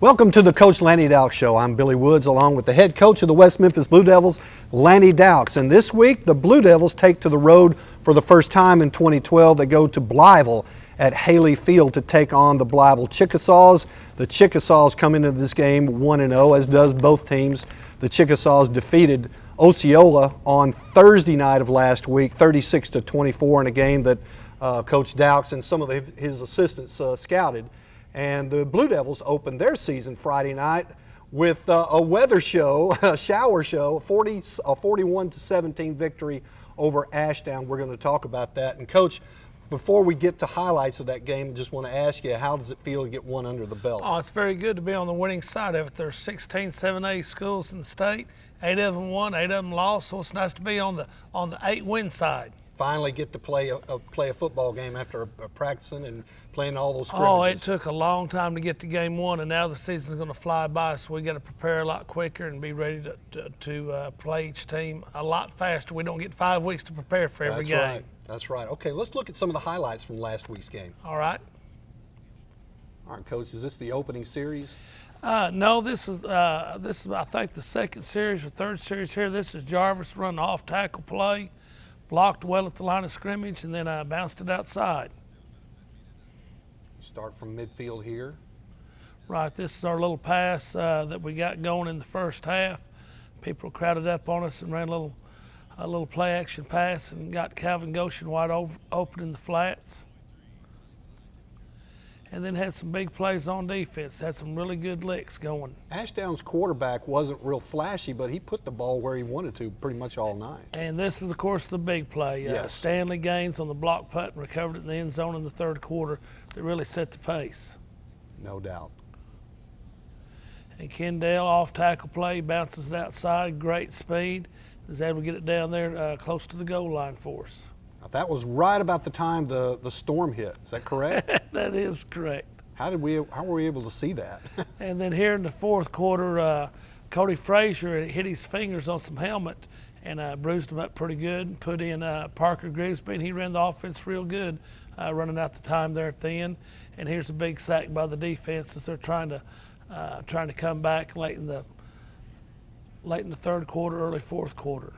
Welcome to the Coach Lanny Dauksch Show. I'm Billy Woods along with the head coach of the West Memphis Blue Devils, Lanny Dauksch. And this week, the Blue Devils take to the road for the first time in 2012. They go to Blytheville at Haley Field to take on the Blytheville Chickasaws. The Chickasaws come into this game 1-0, as does both teams. The Chickasaws defeated Osceola on Thursday night of last week, 36-24, in a game that Coach Dauksch and some of his assistants scouted. And the Blue Devils opened their season Friday night with a weather show, a shower show, a 41-17 victory over Ashdown. We're going to talk about that. And Coach, before we get to highlights of that game, I just want to ask you, how does it feel to get one under the belt? Oh, it's very good to be on the winning side of it. There's 16 7A schools in the state. 8 of them won, 8 of them lost, so it's nice to be on the 8-win side. Finally get to play a football game after practicing and playing all those scrimmages. Oh, it took a long time to get to game one, and now the season's going to fly by, so we got to prepare a lot quicker and be ready to play each team a lot faster. We don't get 5 weeks to prepare for every game. That's right. That's right. Okay, let's look at some of the highlights from last week's game. All right. All right, Coach, is this the opening series? No, this is I think the second series or third series here. This is Jarvis running off tackle play. Blocked well at the line of scrimmage, and then bounced it outside. Start from midfield here. Right, this is our little pass that we got going in the first half. People crowded up on us and ran a little play action pass and got Calvin Goshen wide open in the flats. And then had some big plays on defense. Had some really good licks going. Ashdown's quarterback wasn't real flashy, but he put the ball where he wanted to pretty much all night. And this is, of course, the big play. Yes. Stanley Gaines on the block punt and recovered it in the end zone in the third quarter that really set the pace. No doubt. And Kendall off tackle play, bounces it outside, great speed. Is able to get it down there close to the goal line for us. Now, that was right about the time the storm hit. Is that correct? That is correct. How were we able to see that? And then here in the fourth quarter, Cody Frazier hit his fingers on some helmet and bruised him up pretty good. Put in Parker Grigsby, and he ran the offense real good, running out the time there at the end. And here's a big sack by the defense as they're trying to come back late in the third quarter, early fourth quarter.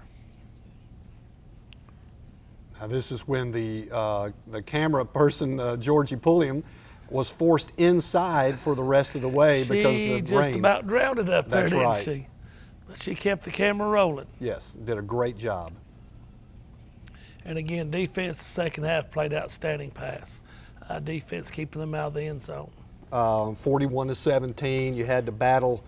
Now, this is when the camera person, Georgie Pulliam, was forced inside for the rest of the way because of the rain. She just about drowned it up there, didn't she? But she kept the camera rolling. Yes, did a great job. And again, defense the second half played outstanding pass. Defense keeping them out of the end zone. 41-17, you had to battle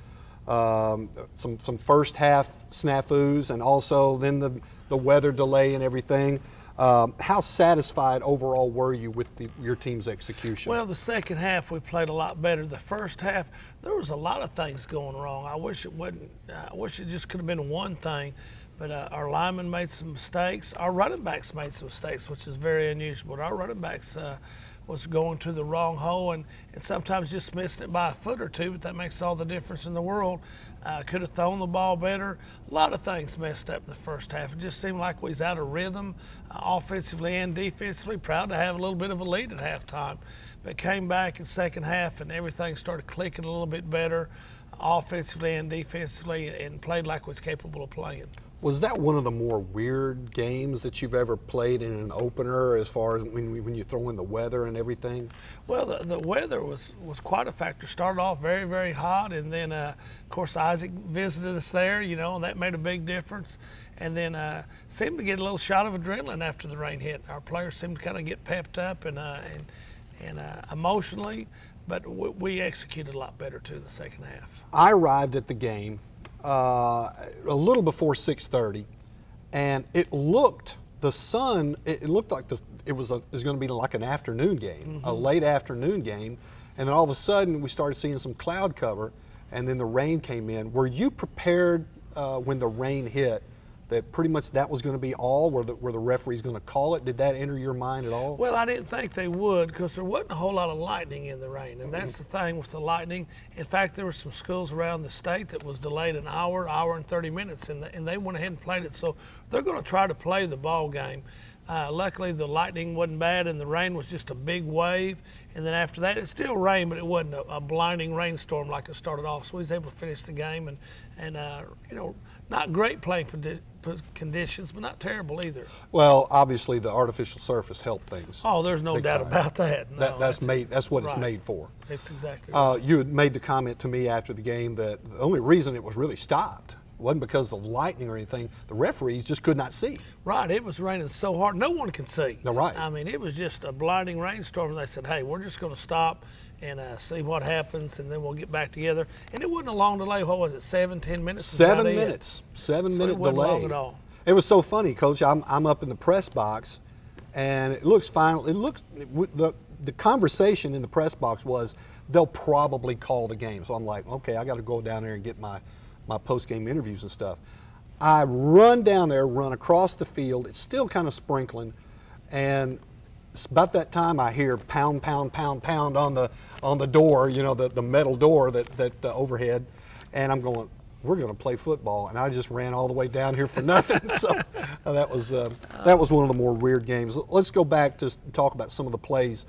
some first half snafus and also then the weather delay and everything. How satisfied overall were you with your team's execution? Well, the second half we played a lot better. The first half there was a lot of things going wrong. I wish it wasn't. I wish it just could have been one thing. But our linemen made some mistakes. Our running backs made some mistakes, which is very unusual. But our running backs was going to the wrong hole and sometimes just missing it by a foot or two, but that makes all the difference in the world. Could have thrown the ball better. A lot of things messed up in the first half. It just seemed like we was out of rhythm, offensively and defensively. Proud to have a little bit of a lead at halftime, but came back in second half and everything started clicking a little bit better, offensively and defensively, and played like we was capable of playing. Was that one of the more weird games that you've ever played in an opener as far as when you throw in the weather and everything? Well, the weather was quite a factor. Started off very, very hot, and then, of course, Isaac visited us there, and that made a big difference. And then seemed to get a little shot of adrenaline after the rain hit. Our players seemed to kind of get pepped up and emotionally, but we executed a lot better, too, the second half. I arrived at the game a little before 6:30, and it looked like it was going to be like an afternoon game, a late afternoon game, and then all of a sudden we started seeing some cloud cover, and then the rain came in. Were you prepared when the rain hit that pretty much that was going to be all, were the referees going to call it? Did that enter your mind at all? Well, I didn't think they would because there wasn't a whole lot of lightning in the rain, and that's the thing with the lightning. In fact, there were some schools around the state that was delayed an hour and 30 minutes, and they went ahead and played it. So they're going to try to play the ball game. Luckily, the lightning wasn't bad, and the rain was just a big wave. And then after that, it still rained, but it wasn't a blinding rainstorm like it started off. So we was able to finish the game, and you know, not great playing conditions, but not terrible either. Well, obviously, the artificial surface helped things. Oh, there's no doubt about that. No, that's what right. It's made for. It's exactly right. You had made the comment to me after the game that the only reason it was really stopped wasn't because of lightning or anything. The referees just could not see. Right, it was raining so hard, no one could see. No, right. I mean, it was just a blinding rainstorm, and they said, hey, we're just going to stop and see what happens, and then we'll get back together. And it wasn't a long delay. What was it, 7-10 minutes? 7 minutes. 7-minute delay. It wasn't long at all. It was so funny, Coach. I'm up in the press box, and it looks fine. The conversation in the press box was they'll probably call the game. So I'm like, okay, I got to go down there and get my post-game interviews and stuff. I run down there, run across the field. It's still kind of sprinkling, and it's about that time I hear pound, pound, pound, pound on the door. You know, the metal door that overhead, and I'm going, we're going to play football, and I just ran all the way down here for nothing. So that was one of the more weird games. Let's go back to talk about some of the plays.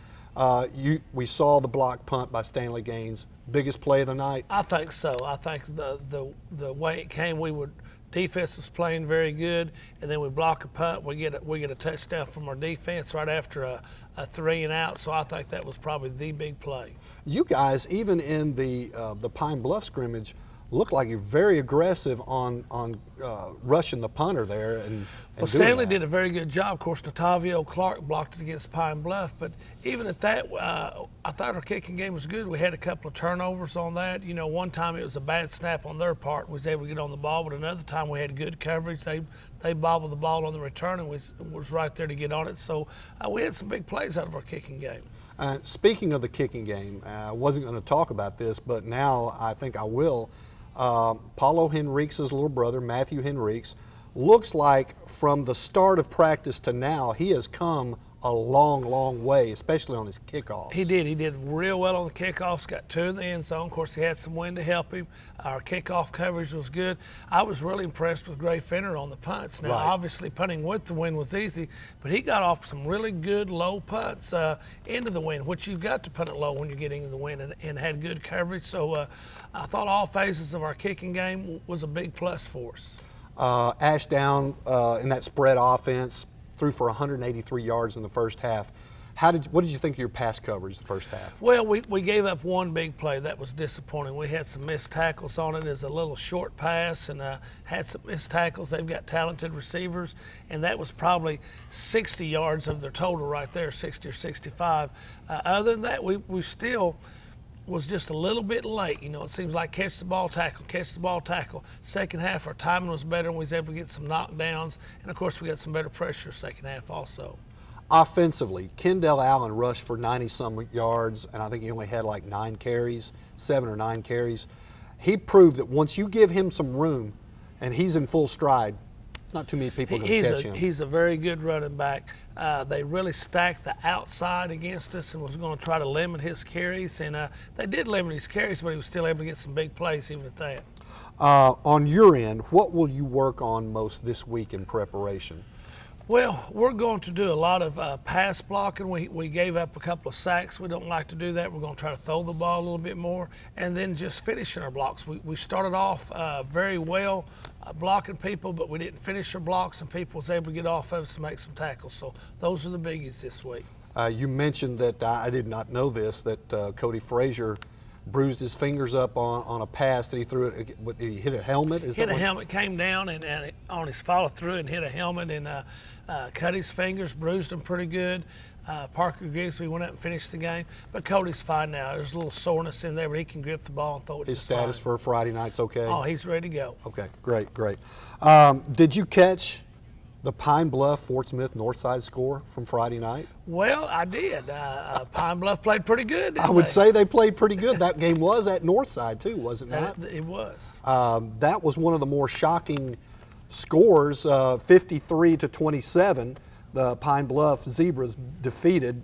We saw the block punt by Stanley Gaines. Biggest play of the night? I think so. I think the way it came, defense was playing very good, and then we block a punt. We get a touchdown from our defense right after a 3-and-out. So I think that was probably the big play. You guys, even in the Pine Bluff scrimmage, looked like you're very aggressive on rushing the punter there. Well, Stanley did a very good job. Of course, Natavio Clark blocked it against Pine Bluff, but even at that, I thought our kicking game was good. We had a couple of turnovers on that. You know, one time it was a bad snap on their part. We was able to get on the ball, but another time we had good coverage. They bobbled the ball on the return and was right there to get on it. So we had some big plays out of our kicking game. Speaking of the kicking game, I wasn't going to talk about this, but now I think I will. Paulo Henrique's little brother, Matthew Henriques, looks like from the start of practice to now, he has come a long, long way, especially on his kickoffs. He did. He did real well on the kickoffs, got 2 in the end zone. Of course, he had some wind to help him. Our kickoff coverage was good. I was really impressed with Gray Fenner on the punts. Now, obviously, punting with the wind was easy, but he got off some really good low punts into the wind, which you've got to punt it low when you're getting in the wind, and had good coverage. So I thought all phases of our kicking game was a big plus for us. Ashdown in that spread offense threw for 183 yards in the first half. What did you think of your pass coverage the first half? Well, we gave up one big play. That was disappointing. We had some missed tackles on it as a little short pass, and had some missed tackles. They've got talented receivers, and that was probably 60 yards of their total right there, 60 or 65. Other than that, we still was just a little bit late. You know, it seems like catch the ball, tackle. Second half, our timing was better, and we was able to get some knockdowns. And, of course, we got some better pressure second half also. Offensively, Kendall Allen rushed for 90-some yards, and I think he only had like 7 or 9 carries. He proved that once you give him some room and he's in full stride, not too many people can catch him. He's a very good running back. They really stacked the outside against us and was going to try to limit his carries. And they did limit his carries, but he was still able to get some big plays even at that. On your end, what will you work on most this week in preparation? Well, we're going to do a lot of pass blocking. We gave up a couple of sacks. We don't like to do that. We're going to try to throw the ball a little bit more, and then just finishing our blocks. We started off very well blocking people, but we didn't finish our blocks, and people was able to get off of us to make some tackles. So those are the biggies this week. You mentioned that, I did not know this, that Cody Frazier bruised his fingers up on a pass that he threw it. Did he hit a helmet? Hit a helmet, came down and on his follow through and hit a helmet and cut his fingers, bruised them pretty good. Parker Grigsby went up and finished the game, but Cody's fine now. There's a little soreness in there, but he can grip the ball and throw it. His status for Friday night's okay? Oh, he's ready to go. Okay, great. Did you catch the Pine Bluff Fort Smith Northside score from Friday night? Well, I did. Pine Bluff played pretty good. I would say they played pretty good. That game was at Northside too, was it not? It was. That was one of the more shocking scores, 53-27. The Pine Bluff Zebras defeated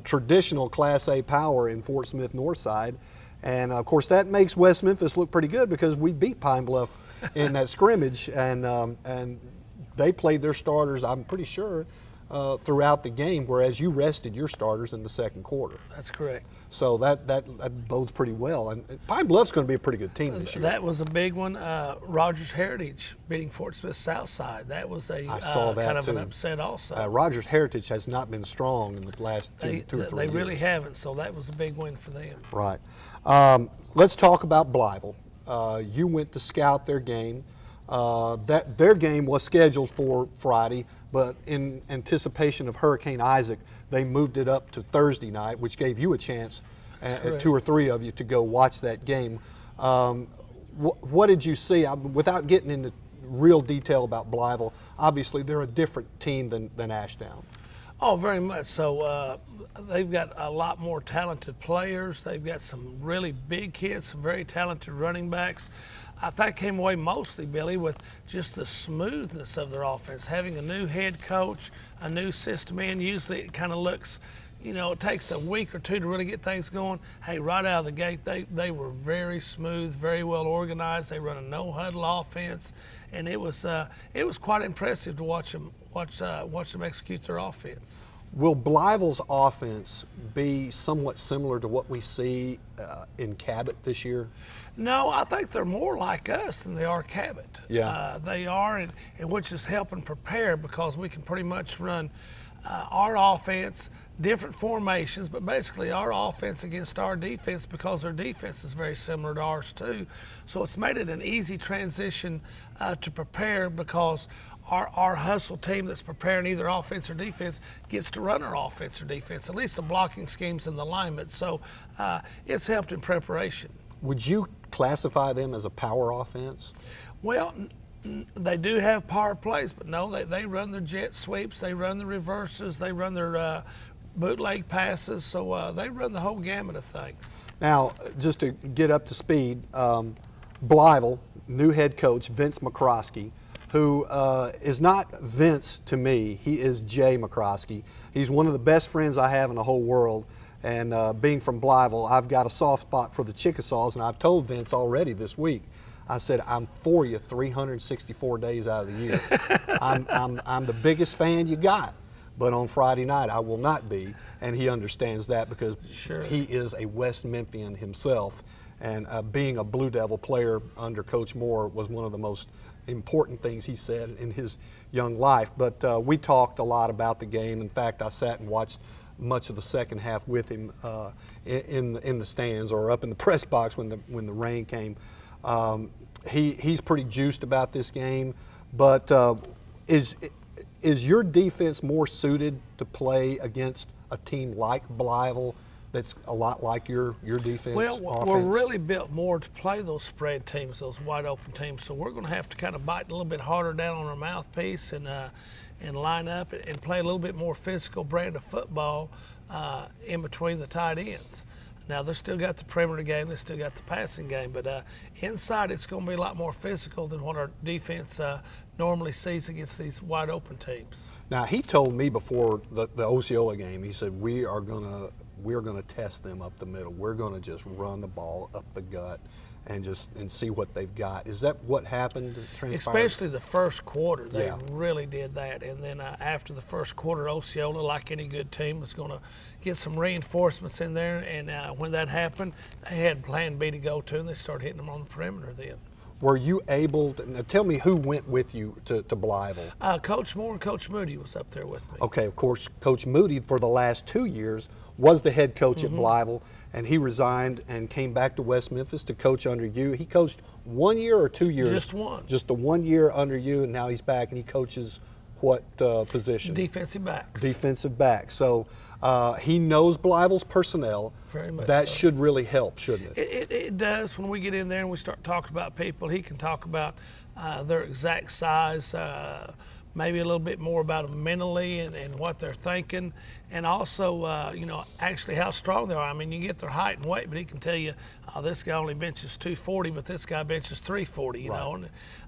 traditional Class A power in Fort Smith Northside. And of course that makes West Memphis look pretty good because we beat Pine Bluff in that scrimmage, and they played their starters, I'm pretty sure, throughout the game, whereas you rested your starters in the second quarter. That's correct. So that bodes pretty well. And Pine Bluff's going to be a pretty good team this year. That was a big one. Rogers Heritage beating Fort Smith Southside. That was a I saw that kind of too. an upset also. Rogers Heritage has not been strong in the last two or three years. They really haven't, so that was a big win for them. Right. Let's talk about Blytheville. You went to scout their game. Their game was scheduled for Friday, but in anticipation of Hurricane Isaac, they moved it up to Thursday night, which gave you a chance, two or three of you, to go watch that game. What did you see? Without getting into real detail about Blytheville, obviously they're a different team than Ashdown. Oh, very much so. They've got a lot more talented players. They've got some really big kids, some very talented running backs. I think I came away mostly, Billy, with just the smoothness of their offense. Having a new head coach, a new system in, usually it kind of looks, it takes a week or two to really get things going. Hey, right out of the gate, they were very smooth, very well organized. They run a no-huddle offense, and it was quite impressive to watch them execute their offense. Will Blytheville's offense be somewhat similar to what we see in Cabot this year? No, I think they're more like us than they are Cabot. Yeah. They are, and which is helping prepare, because we can pretty much run our offense, different formations, but basically our offense against our defense, because their defense is very similar to ours too. So it's made it an easy transition to prepare, because our hustle team that's preparing either offense or defense gets to run our offense or defense, at least the blocking schemes and the alignment. So it's helped in preparation. Would you classify them as a power offense? Well, they do have power plays, but no, they run their jet sweeps, they run the reverses, they run their bootleg passes, so they run the whole gamut of things. Now, just to get up to speed, Blytheville, new head coach, Vince McCroskey, who is not Vince to me, he is Jay McCroskey. He's one of the best friends I have in the whole world, and being from Blytheville, I've got a soft spot for the Chickasaws, and I've told Vince already this week, I said, I'm for you 364 days out of the year. I'm the biggest fan you got, but on Friday night I will not be, and he understands that, because Sure. He is a West Memphian himself, and being a Blue Devil player under Coach Moore was one of the most important things he said in his young life. But we talked a lot about the game. In fact, I sat and watched much of the second half with him in the stands, or up in the press box when the rain came. He's pretty juiced about this game, but is your defense more suited to play against a team like Blytheville that's a lot like your defense? Well, offense? we're really built more to play those spread teams, those wide open teams. So we're going to have to kind of bite a little bit harder down on our mouthpiece and line up and play a little bit more physical brand of football in between the tight ends. Now, they've still got the perimeter game, they've still got the passing game, but inside it's going to be a lot more physical than what our defense normally sees against these wide open teams. Now, he told me before the Osceola game, he said, we're gonna test them up the middle. We're gonna just run the ball up the gut and see what they've got. Is that what happened? Especially the first quarter, they Yeah. really did that. And then after the first quarter, Osceola, like any good team, was going to get some reinforcements in there. And when that happened, they had plan B to go to, and they started hitting them on the perimeter then. Were you able to, now tell me who went with you to Blytheville? Coach Moore and Coach Moody was up there with me. Okay, of course, Coach Moody for the last 2 years was the head coach at Blytheville, and he resigned and came back to West Memphis to coach under you. He coached 1 year or 2 years? Just one. Just the 1 year under you, and now he's back, and he coaches what position? Defensive backs. Defensive back. So he knows Blytheville's personnel. Very much that so. should really help, shouldn't it? It does. When we get in there and we start talking about people, he can talk about their exact size, maybe a little bit more about them mentally and what they're thinking, and also, actually how strong they are. I mean, you get their height and weight, but he can tell you, this guy only benches 240, but this guy benches 340, you know.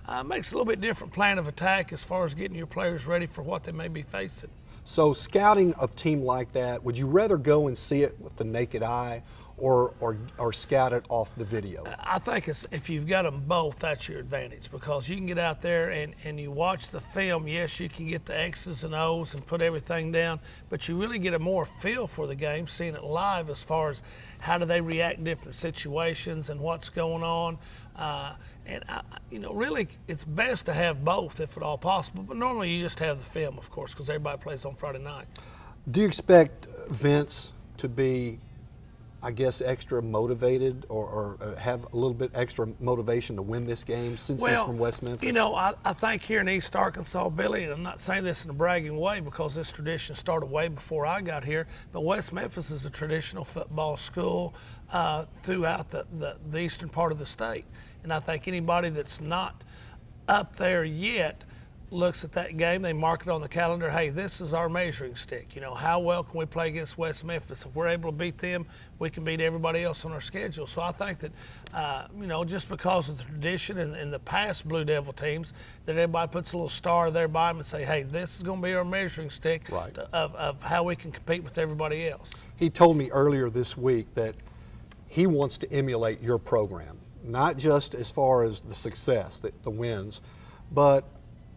And makes a little bit different plan of attack as far as getting your players ready for what they may be facing. So scouting a team like that, would you rather go and see it with the naked eye, or scout it off the video? I think if you've got them both, that's your advantage, because you can get out there and you watch the film. Yes, you can get the X's and O's and put everything down, but you really get a more feel for the game seeing it live, as far as how do they react in different situations and what's going on. Really, it's best to have both if at all possible, but normally you just have the film, of course, because everybody plays on Friday nights. Do you expect Vince to be, I guess, extra motivated or have a little bit extra motivation to win this game since he's from West Memphis? I think here in East Arkansas, Billy, and I'm not saying this in a bragging way because this tradition started way before I got here, but West Memphis is a traditional football school throughout the eastern part of the state. And I think anybody that's not up there yet looks at that game, they mark it on the calendar, hey, this is our measuring stick. How well can we play against West Memphis? If we're able to beat them, we can beat everybody else on our schedule. So I think that, just because of the tradition and the past Blue Devil teams, that everybody puts a little star there by them and say, hey, this is going to be our measuring stick of how we can compete with everybody else. He told me earlier this week that he wants to emulate your program, not just as far as the success, the wins, but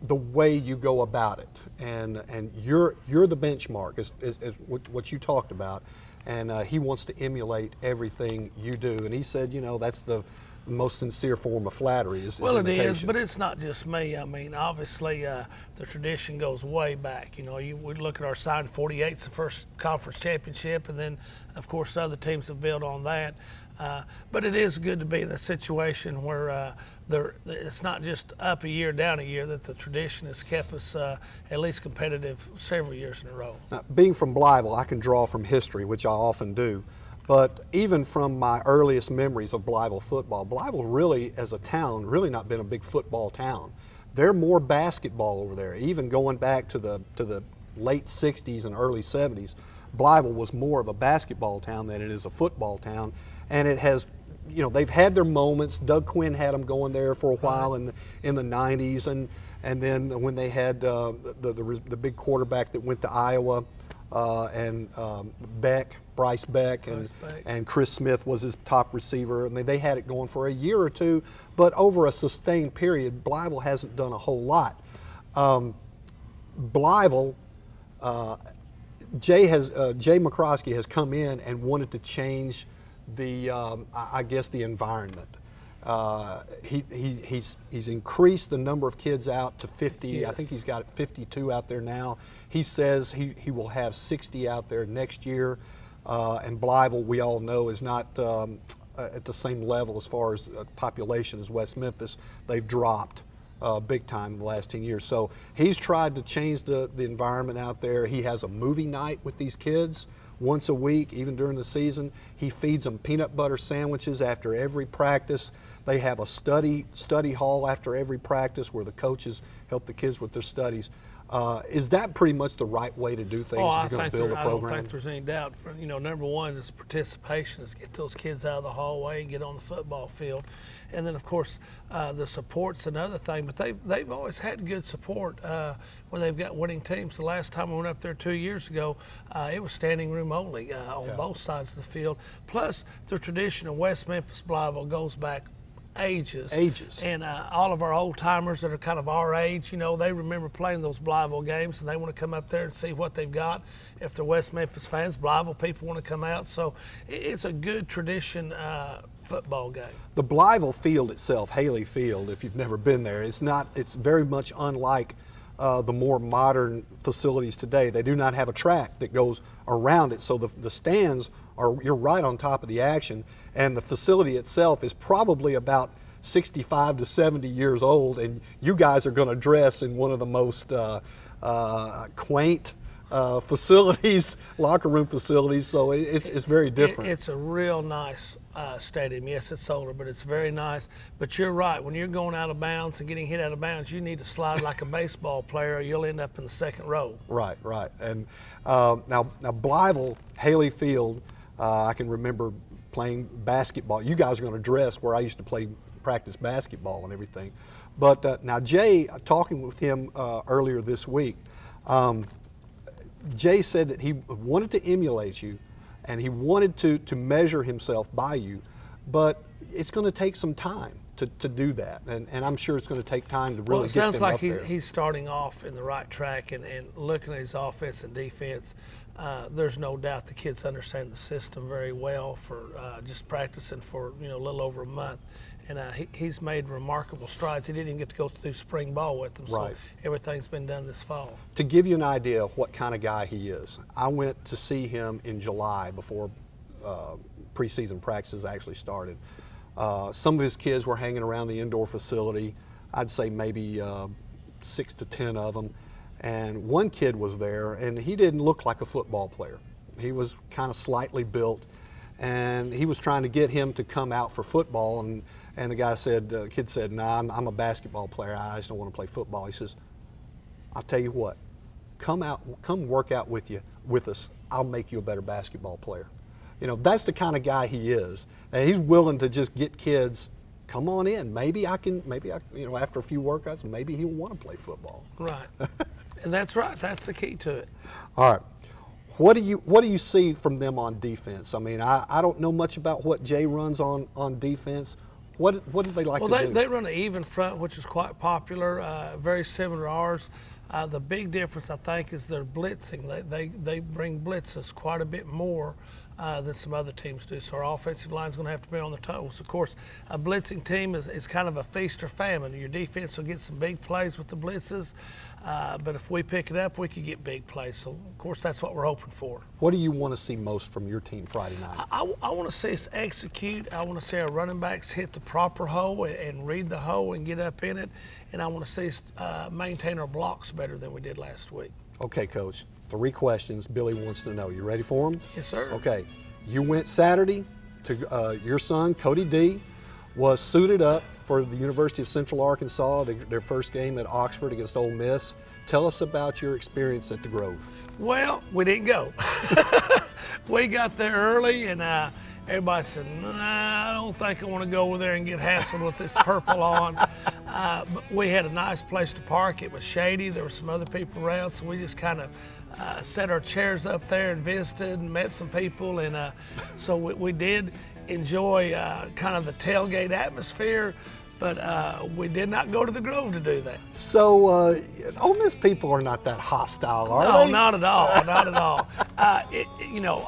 the way you go about it, and you're the benchmark, is what you talked about, and he wants to emulate everything you do. And he said, that's the most sincere form of flattery. Well, it is, but it's not just me. I mean, obviously, the tradition goes way back. We look at our side. 48's the first conference championship, and then, of course, other teams have built on that. But it is good to be in a situation where it's not just up a year, down a year, that the tradition has kept us at least competitive several years in a row. Now, being from Blytheville, I can draw from history, which I often do. But even from my earliest memories of Blytheville football, Blytheville really, as a town, really not been a big football town. They're more basketball over there. Even going back to the late 60s and early 70s, Blytheville was more of a basketball town than it is a football town. And it has, they've had their moments. Doug Quinn had them going there for a while in the 90s, and then when they had the big quarterback that went to Iowa, and Bryce Beck, and Chris Smith was his top receiver. I mean, they had it going for a year or two, but over a sustained period, Blytheville hasn't done a whole lot. Blytheville, Jay McCroskey has come in and wanted to change I guess the environment. He's increased the number of kids out to 50. Yes. I think he's got 52 out there now. He says he will have 60 out there next year. And Blytheville, we all know, is not at the same level as far as population as West Memphis. They've dropped big time in the last 10 years. So he's tried to change the environment out there. He has a movie night with these kids once a week, even during the season. He feeds them peanut butter sandwiches after every practice. They have a study hall after every practice where the coaches help the kids with their studies. Is that pretty much the right way to do things if you're going to build a program? I don't think there's any doubt. Number one is participation, is get those kids out of the hallway and get on the football field. And then, of course, the support's another thing. But they've always had good support when they've got winning teams. The last time we went up there 2 years ago, it was standing room only on both sides of the field. Plus, the tradition of West Memphis Blytheville goes back ages. And all of our old timers that are kind of our age, they remember playing those Blytheville games, and they want to come up there and see what they've got. If they're West Memphis fans, Blytheville people want to come out. So it's a good tradition football game. The Blytheville field itself, Haley Field, if you've never been there, it's very much unlike the more modern facilities today. They do not have a track that goes around it, so the stands you're right on top of the action, and the facility itself is probably about 65 to 70 years old, and you guys are going to dress in one of the most quaint facilities, locker room facilities, so it's very different. It's a real nice stadium. Yes, it's older, but it's very nice. But you're right, when you're going out of bounds and getting hit out of bounds, you need to slide like a baseball player, or you'll end up in the second row. Right. And now Blytheville, Haley Field, I can remember playing basketball. You guys are going to dress where I used to practice basketball and everything. But now Jay, talking with him earlier this week, Jay said that he wanted to emulate you, and he wanted to measure himself by you, but it's going to take some time to do that, and I'm sure it's going to take time to really get them up there. Well, it sounds like he's starting off in the right track, and looking at his offense and defense, there's no doubt the kids understand the system very well for just practicing for a little over a month, and he's made remarkable strides. He didn't even get to go through spring ball with them, so everything's been done this fall. To give you an idea of what kind of guy he is, I went to see him in July before preseason practices actually started. Some of his kids were hanging around the indoor facility. I'd say maybe 6 to 10 of them. And one kid was there, and he didn't look like a football player. He was kind of slightly built, and he was trying to get him to come out for football. And the guy said, kid said, "Nah, I'm a basketball player. I just don't want to play football." He says, "I'll tell you what, come work out with us. I'll make you a better basketball player." That's the kind of guy he is. And he's willing to just get kids, come on in. Maybe I after a few workouts, maybe he'll want to play football. Right. And that's right. That's the key to it. All right. What do you see from them on defense? I mean, I don't know much about what Jay runs on defense. What do they like to do? Well, they run an even front, which is quite popular, very similar to ours. The big difference, I think, is their blitzing. They bring blitzes quite a bit more than some other teams do. So our offensive line is going to have to be on their toes. Of course, a blitzing team is kind of a feast or famine. Your defense will get some big plays with the blitzes, but if we pick it up, we could get big plays. So, of course, that's what we're hoping for. What do you want to see most from your team Friday night? I want to see us execute. I want to see our running backs hit the proper hole and read the hole and get up in it. And I want to see us maintain our blocks better than we did last week. Okay, Coach. 3 questions Billy wants to know. You ready for them? Yes, sir. Okay. You went Saturday to your son, Cody D, was suited up for the University of Central Arkansas, their first game at Oxford against Ole Miss. Tell us about your experience at the Grove. Well, we didn't go. We got there early, and everybody said, "Nah, I don't think I want to go over there and get hassled with this purple on." But we had a nice place to park. It was shady. There were some other people around, so we just kind of set our chairs up there and visited and met some people. And so we did enjoy kind of the tailgate atmosphere, but we did not go to the Grove to do that. So Ole Miss people are not that hostile, are they? No, not at all, not at all.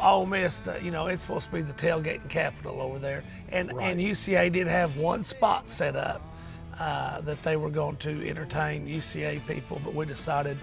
Ole Miss, it's supposed to be the tailgating capital over there. And UCA did have one spot set up that they were going to entertain UCA people, but we decided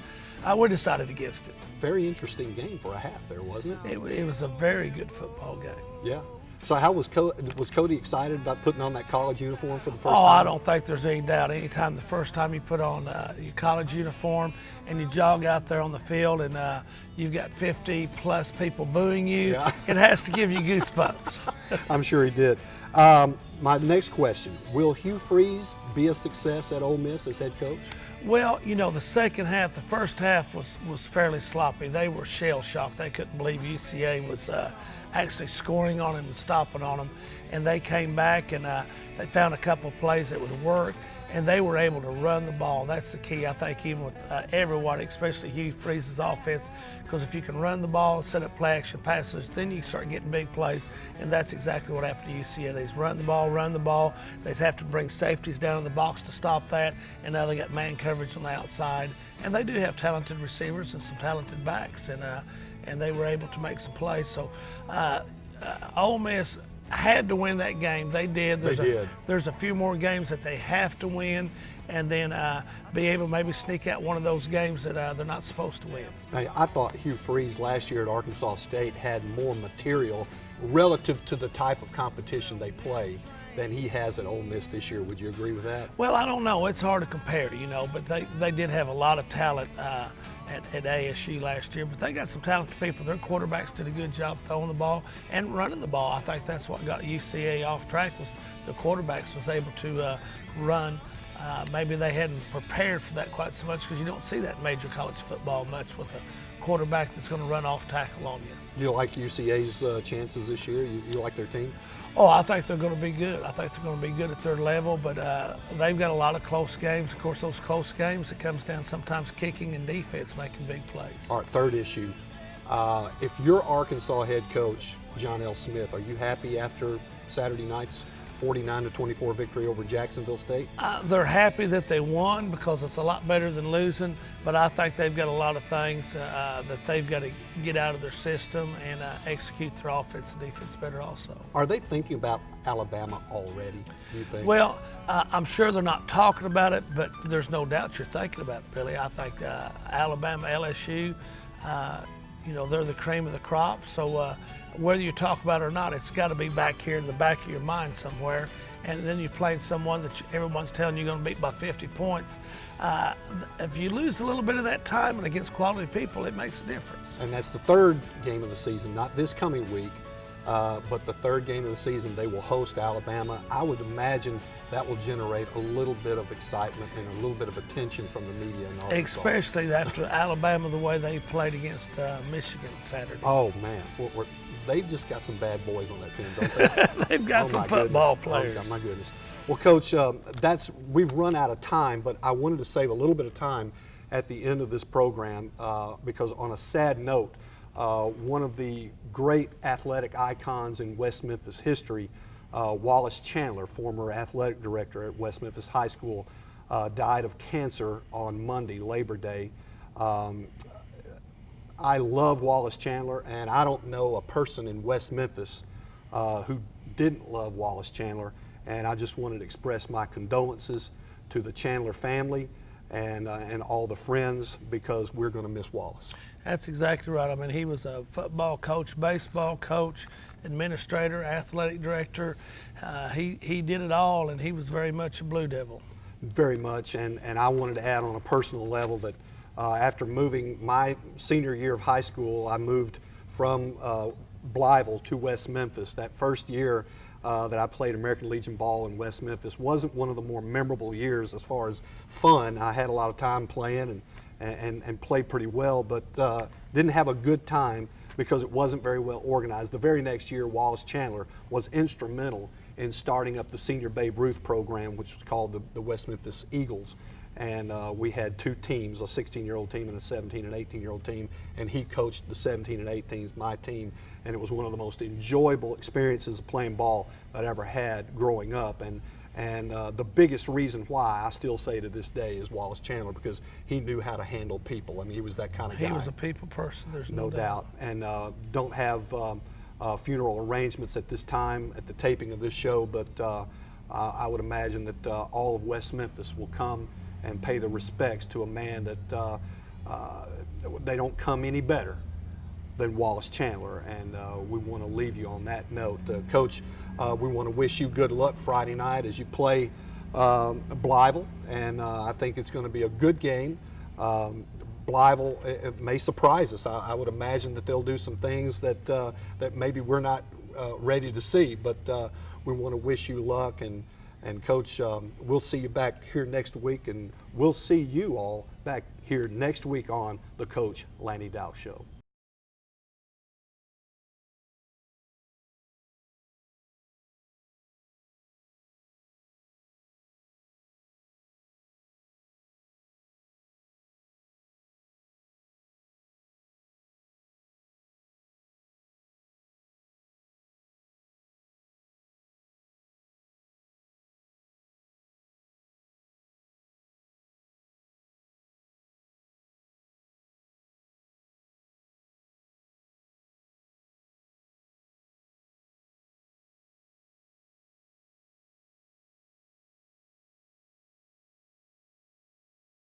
against it. Very interesting game for a half there, wasn't it? It was a very good football game. Yeah. So how was Cody excited about putting on that college uniform for the first time? Oh, I don't think there's any doubt. Anytime the first time you put on your college uniform and you jog out there on the field and you've got 50 plus people booing you, It has to give you goosebumps. I'm sure he did. My next question, will Hugh Freeze be a success at Ole Miss as head coach? Well, the second half, the first half was fairly sloppy. They were shell-shocked. They couldn't believe UCA was actually scoring on them and stopping on them. And they came back and they found a couple of plays that would work, and they were able to run the ball. That's the key, I think, even with everybody, especially Hugh Freeze's offense, because if you can run the ball, set up play action passes, then you start getting big plays, and that's exactly what happened to UCA. They just run the ball. They just have to bring safeties down in the box to stop that, and now they got man coverage on the outside. And they do have talented receivers and some talented backs, and they were able to make some plays. So Ole Miss had to win that game. They did. There's a few more games that they have to win, and then be able to maybe sneak out one of those games that they're not supposed to win. Hey, I thought Hugh Freeze last year at Arkansas State had more material relative to the type of competition they play than he has at Ole Miss this year. Would you agree with that? Well, I don't know. It's hard to compare, but they did have a lot of talent at ASU last year. But they got some talented people. Their quarterbacks did a good job throwing the ball and running the ball. I think that's what got UCA off track, was the quarterbacks was able to run. Maybe they hadn't prepared for that quite so much, because you don't see that in major college football much, with a quarterback that's going to run off tackle on you. Do you like UCA's chances this year? You like their team? Oh, I think they're going to be good. I think they're going to be good at their level, but they've got a lot of close games. Of course, those close games, it comes down sometimes kicking and defense making big plays. All right, third issue. If you're Arkansas head coach John L. Smith, are you happy after Saturday night's 49-24 victory over Jacksonville State? They're happy that they won because it's a lot better than losing, but I think they've got a lot of things that they've got to get out of their system and execute their offense and defense better also. Are they thinking about Alabama already, do you think? Well, I'm sure they're not talking about it, but there's no doubt you're thinking about it, Billy. I think Alabama, LSU, you know, they're the cream of the crop. So whether you talk about it or not, it's got to be back here in the back of your mind somewhere. And then you're playing someone that everyone's telling you you're going to beat by 50 points. If you lose a little bit of that time and against quality people, it makes a difference. And that's the third game of the season, not this coming week, but the third game of the season. They will host Alabama. I would imagine that will generate a little bit of excitement and a little bit of attention from the media in Arkansas. Especially after Alabama, the way they played against Michigan Saturday. Oh, man. They've just got some bad boys on that team, don't they? They've got some football players. Oh, my goodness. Well, Coach, we've run out of time, but I wanted to save a little bit of time at the end of this program because on a sad note, one of the great athletic icons in West Memphis history, Wallace Chandler, former athletic director at West Memphis High School, died of cancer on Monday, Labor Day. I love Wallace Chandler, and I don't know a person in West Memphis who didn't love Wallace Chandler, and I just wanted to express my condolences to the Chandler family and all the friends because we're going to miss Wallace. That's exactly right. I mean, he was a football coach, baseball coach, administrator, athletic director. He did it all, and he was very much a Blue Devil. Very much, and I wanted to add on a personal level that after moving my senior year of high school, I moved from Blytheville to West Memphis. That first year that I played American Legion ball in West Memphis wasn't one of the more memorable years as far as fun. I had a lot of time playing and played pretty well, but didn't have a good time because it wasn't very well organized. The very next year, Wallace Chandler was instrumental in starting up the Senior Babe Ruth program, which was called the West Memphis Eagles. And we had two teams, a 16-year-old team and a 17 and 18-year-old team, and he coached the 17 and 18s, my team, and it was one of the most enjoyable experiences of playing ball that I ever had growing up. And the biggest reason why I still say to this day is Wallace Chandler, because he knew how to handle people. I mean, he was that kind of guy. He was a people person, there's no doubt. And don't have funeral arrangements at this time at the taping of this show, but I would imagine that all of West Memphis will come and pay the respects to a man that they don't come any better than Wallace Chandler. And we want to leave you on that note. Coach, we want to wish you good luck Friday night as you play Blytheville, and I think it's going to be a good game. Blytheville, it may surprise us. I would imagine that they'll do some things that that maybe we're not ready to see, but we want to wish you luck. And Coach, we'll see you back here next week, and we'll see you all back here next week on the Coach Lanny Dauksch Show.